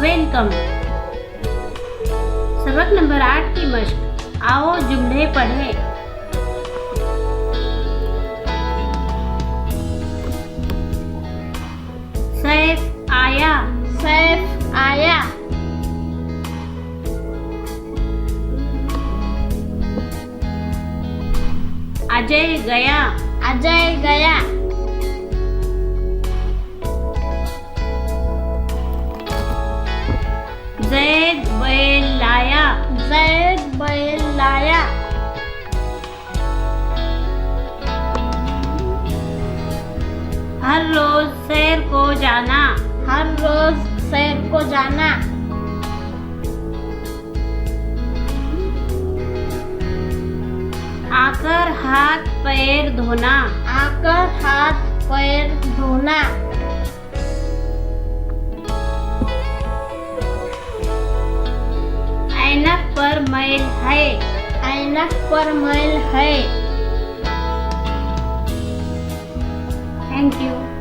Welcome. सबक number 8 की मश्क। आओ जुमले पढ़ें। सैफ आया। सैफ आया। अजय गया। अजय गया। जैद बैल लाया। जैद बैल लाया। हर रोज सैर को जाना। हर रोज सैर को जाना। आकर हाथ पैर धोना। आकर हाथ पैर धोना। ऐनक पर मैल है। ऐनक पर मैल है। Thank you.